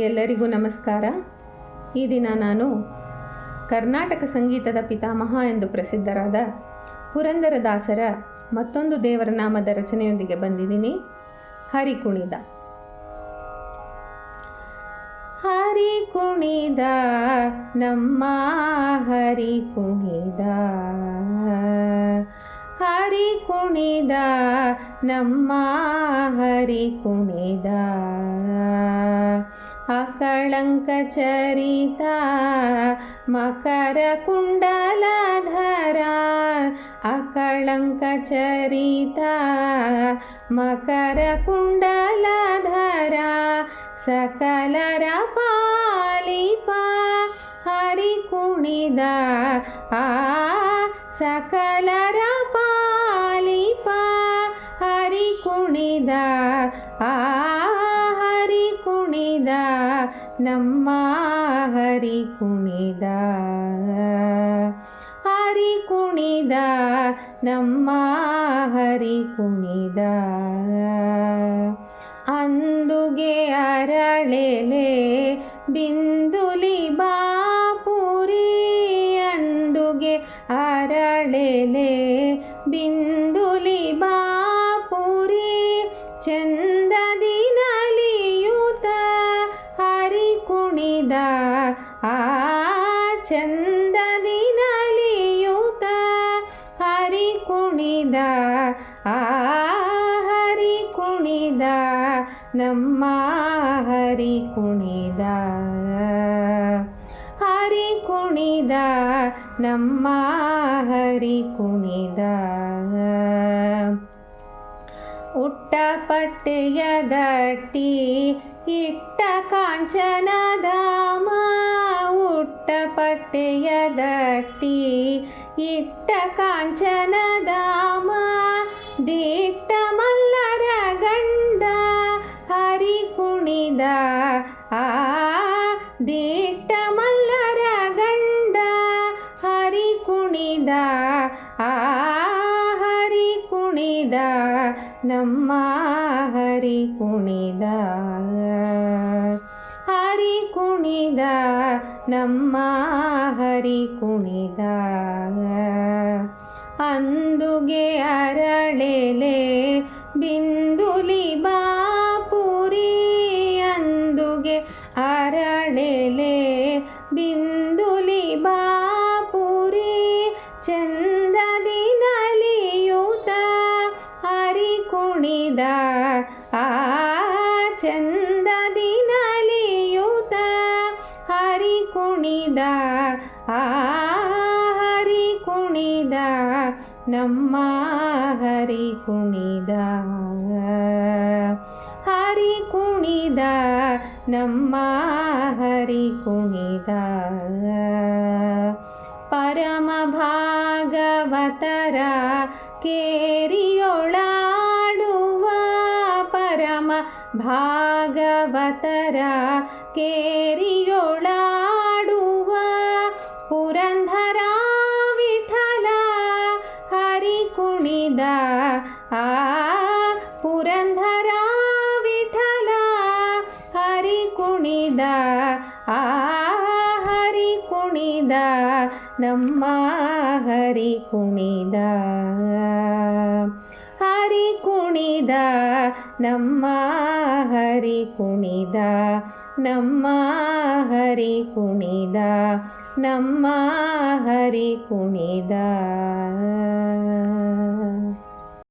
ಎಲ್ಲರಿಗೂ ನಮಸ್ಕಾರ. ಈ ದಿನ ನಾನು ಕರ್ನಾಟಕ ಸಂಗೀತದ ಪಿತಾಮಹ ಎಂದು ಪ್ರಸಿದ್ಧರಾದ ಪುರಂದರದಾಸರ ಮತ್ತೊಂದು ದೇವರ ನಾಮದ ರಚನೆಯೊಂದಿಗೆ ಬಂದಿದ್ದೀನಿ. ಹರಿ ಕುಣಿದ. ಹರಿ ಕುಣಿದ ನಮ್ಮ ಹರಿ ಕುಣಿದ, ಹರಿ ಕುಣಿದ ನಮ್ಮ ಹರಿ ಕುಣಿದ, ಅಕಳಂಕ ಚರಿತ ಮಕರ ಕುಂಡಲಧರ, ಅಕಳಂಕ ಚರಿತ ಮಕರ ಕುಂಡಲಧರ, ಸಕಲರ ಪಾಲಿಪ ಹರಿ ಕುಣಿದ, ಸಕಲರ ಪಾಲಿಪ ಹರಿ ಕುಣಿದ, ಹರಿ ಕುಣಿದ ನಮ್ಮ ಹರಿ ಕುಣಿದ, ಹರಿ ಕುಣಿದ ನಮ್ಮ ಹರಿ ಕುಣಿದ. ಅಂದುಗೆ ಅರಳೆಲೆ ಬಿಂದುಲಿ ಬಾಪುರಿ, ಅಂದುಗೆ ಅರಳೆಲೆ ಬಿಂದುಲಿ ಬಾಪುರಿ, ಚಂದದಿ ನಲಿಯುತ ಹರಿ ಕುಣಿದ, ಚಂದದಿ ನಲಿಯುತ ಹರಿ ಕುಣಿದ, ಹರಿ ಕುಣಿದ ನಮ್ಮ ಹರಿ ಕುಣಿದ, ಹರಿ ಕುಣಿದ ನಮ್ಮ ಹರಿ ಕುಣಿದ. ಉಟ್ಟ ಪಟ್ಟೆಯ ದಟ್ಟಿ ಇಟ್ಟ ಕಾಂಚನಧಾಮ, ಉಟ್ಟ ಪಟ್ಟೆಯ ದಟ್ಟಿ ಇಟ್ಟ ಕಾಂಚನಧಾಮ, ದಿಟ್ಟ ಮಲ್ಲರ ಗಂಡ ಹರಿ ಕುಣಿದ, ದಿಟ್ಟ ಮಲ್ಲರ ಗಂಡ ಹರಿ ಕುಣಿದ, ಹರಿ ಕುಣಿದ ನಮ್ಮ ಹರಿ ಕುಣಿದ, ಹರಿ ಕುಣಿದ ನಮ್ಮ ಹರಿ ಕುಣಿದ. ಅಂದುಗೆ ಅರಳೆಲೆ ಬಿಂದುಲಿ ಬಾಪುರಿ, ಅಂದುಗೆ ಅರಳೆಲೆ ಬಿಂದುಲಿ ಬಾಪುರಿ, ಚಂದದಿ ನಲಿಯುತ ಹರಿ ಕುಣಿದ, ಚಂದದಿ ನಲಿಯುತ ಹರಿ ಕುಣಿದ, ಹರಿ ಕುಣಿದ ನಮ್ಮ ಹರಿ ಕುಣಿದ, ಹರಿ ಕುಣಿದ ನಮ್ಮ ಹರಿ ಕುಣಿದ. ಪರಮ ಭಾಗವತರ ಕೇರಿಯೊಳಾಡುವ, ಪರಮ ಭಾಗವತರ ಕೇರಿಯೊಳಾಡುವ, ಪುರಂದರ ವಿಠಲ ಹರಿ ಕುಣಿದ, ಪುರಂದರ ವಿಠಲ ಹರಿ ಕುಣಿದ, ಹರಿ ಕುಣಿದ ನಮ್ಮ ಹರಿ ಕುಣಿದ, ಹರಿ ಕುಣಿದ ನಮ್ಮ ಹರಿ ಕುಣಿದ, ನಮ್ಮ ಹರಿ ಕುಣಿದ, ನಮ್ಮ ಹರಿ ಕುಣಿದ.